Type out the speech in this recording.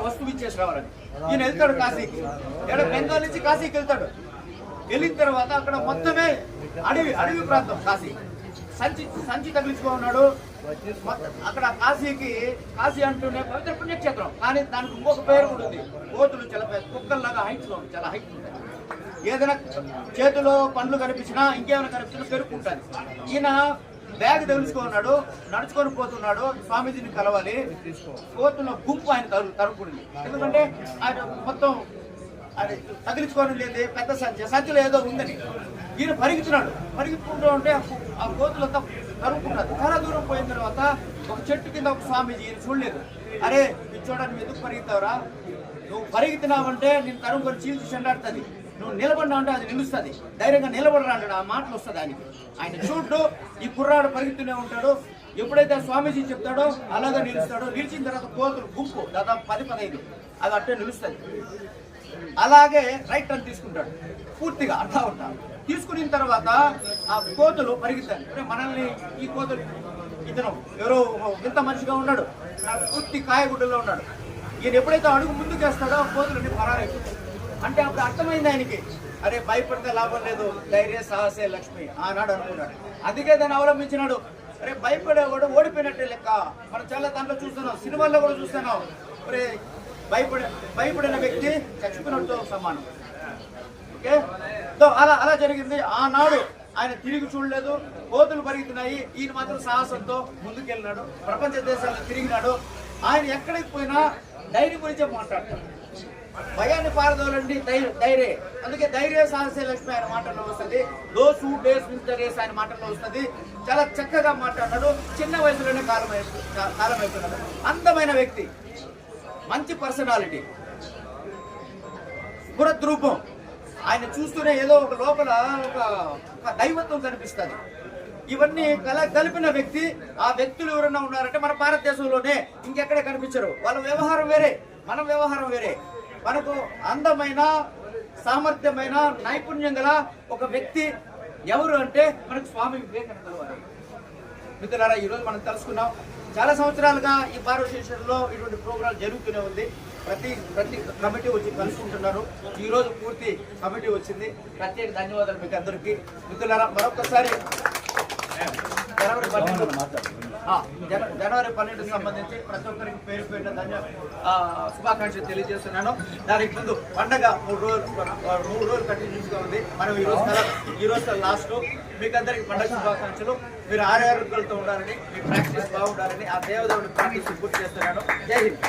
వస్తువు ఇచ్చేసి రావాలని. ఈయన వెళ్తాడు కాశీకి, ఇక్కడ బెంగాల్ నుంచి కాశీకి వెళ్తాడు. వెళ్ళిన తర్వాత అక్కడ మొత్తమే అడవి ప్రాంతం కాశీ. సంచి తగిలించుకున్నాడు. అక్కడ కాశీ అంటూనే పవిత్ర పుణ్యక్షేత్రం, కానీ దానికి ఇంకొక పేరు కూడా ఉంది. కోతులు చాలా కుక్కల్లాగా హైట్లో చాలా హైట్ ఉంటాయి. ఏదైనా చేతిలో పండ్లు కనిపించినా ఇంకేమైనా కనిపించినా పెరుక్కుంటుంది. ఈయన బ్యాగ్ తెలుసుకున్నాడు, నడుచుకొని పోతున్నాడు, స్వామీజీని కలవాలి. కోతుల గుంపు ఆయన తరుపుకుంది. ఎందుకంటే ఆయన మొత్తం అది తగిలించుకొని లేదు, పెద్ద సంచిలో ఏదో ఉందని. ఈయన పరిగెత్తుకుంటూ ఉంటే ఆ కోతులంతా తరుపుకున్నది. చాలా దూరం పోయిన తర్వాత ఒక చెట్టు కింద ఒక స్వామీజీ ఈయన చూడలేదు. అరే చూడడానికి ఎందుకు పరిగెత్తావురా, నువ్వు పరిగెత్తినావంటే నేను తరుముకొని చీల్చి చెండాడుతుంది, నువ్వు నిలబడినా అంటే అది నిలుస్తుంది, ధైర్యంగా నిలబడరా అంటాడు. ఆ మాటలు వస్తుంది ఆయనకి. ఆయన చూడు ఈ కుర్రాడు పరిగెత్తునే ఉంటాడు. ఎప్పుడైతే స్వామీజీ చెప్తాడో అలాగే నిలుస్తాడో. నిలిచిన తర్వాత కోతులు గుంపు దాదాపు 10-15 అది అట్టే నిలుస్తుంది. అలాగే రైట్ టర్న్ తీసుకుంటాడు పూర్తిగా అర్థం ఉంటాడు. తీసుకున్న తర్వాత ఆ కోతులు పరిగెత్తాలి. అంటే మనల్ని ఈ కోతులు ఇతను ఎవరో ఇంత మనిషిగా ఉన్నాడు, పూర్తి కాయగుడ్డలో ఉన్నాడు. ఈయన ఎప్పుడైతే అడుగు ముందుకు వేస్తాడో ఆ కోతులన్నీ పరారైపోతాయి. అంటే అప్పుడు అర్థమైంది ఆయనకి, అరే భయపడితే లాభం లేదు, ధైర్య సాహసే లక్ష్మి ఆనాడు అనుకున్నాడు. అందుకే దాన్ని అవలంబించినాడు. అరే భయపడేవాడు ఓడిపోయినట్టే లెక్క. మనం చాలా దాంట్లో చూస్తున్నాం, సినిమాల్లో కూడా చూస్తున్నాం. అరే భయపడిన వ్యక్తి చచ్చిపోయినట్టు సమానం. ఓకే, సో అలా జరిగింది. ఆనాడు ఆయన తిరిగి చూడలేదు, కోతులు పరిగెత్తున్నాయి, ఈయన మాత్రం సాహసంతో ముందుకెళ్ళినాడు, ప్రపంచ దేశాల్లో తిరిగినాడు. ఆయన ఎక్కడికి పోయినా ధైర్యం గురించే మాట్లాడతాడు. భయాన్ని పారదోలండి ధైర్య. అందుకే ధైర్య సాహసే లక్ష్మి ఆయన మాటల్లో వస్తుంది. Those who days with the race ఆయన మాటల్లో వస్తుంది. చాలా చక్కగా మాట్లాడినాడు. చిన్న వయసులోనే కాలం అయిపోయినాడు. అందమైన వ్యక్తి, మంచి పర్సనాలిటీ, పురద్రూపం. ఆయన చూస్తూనే ఏదో ఒక లోపల ఒక దైవత్వం కనిపిస్తుంది. ఇవన్నీ కలిపిన వ్యక్తి. ఆ వ్యక్తులు ఎవరైనా ఉన్నారంటే మన భారతదేశంలోనే, ఇంకెక్కడే కనిపించరు. వాళ్ళ వ్యవహారం వేరే, మన వ్యవహారం వేరే. మనకు అందమైన, సామర్థ్యమైన, నైపుణ్యం గల ఒక వ్యక్తి ఎవరు అంటే మనకు స్వామి వివేకానంద వారు. మిత్రులారా, ఈరోజు మనం తెలుసుకున్నాం. చాలా సంవత్సరాలుగా ఈ భారతదేశంలో ఇటువంటి ప్రోగ్రాం జరుగుతూనే ఉంది. ప్రతి కమిటీ వచ్చి కలుసుకుంటున్నారు. ఈరోజు పూర్తి కమిటీ వచ్చింది. ప్రత్యేక ధన్యవాదాలు మీకు అందరికీ. మిత్రులారా, మరొకసారి జనవరి 12 సంబంధించి ప్రతి ఒక్కరికి పేరు పేరున శుభాకాంక్షలు తెలియజేస్తున్నాను. దానికి ముందు పండగ 3 రోజులు కంటిన్యూస్గా ఉంది. మనం ఈ రోజు లాస్ట్. మీకు అందరికి పండగ శుభాకాంక్షలు. మీరు ఆరోగ్యాలతో ఉండాలని, మీ ప్రాక్టీస్ బాగుండాలని ఆ దేవదేవుని ప్రాక్టీస్ పూర్తి చేస్తున్నాను. జై హింద్.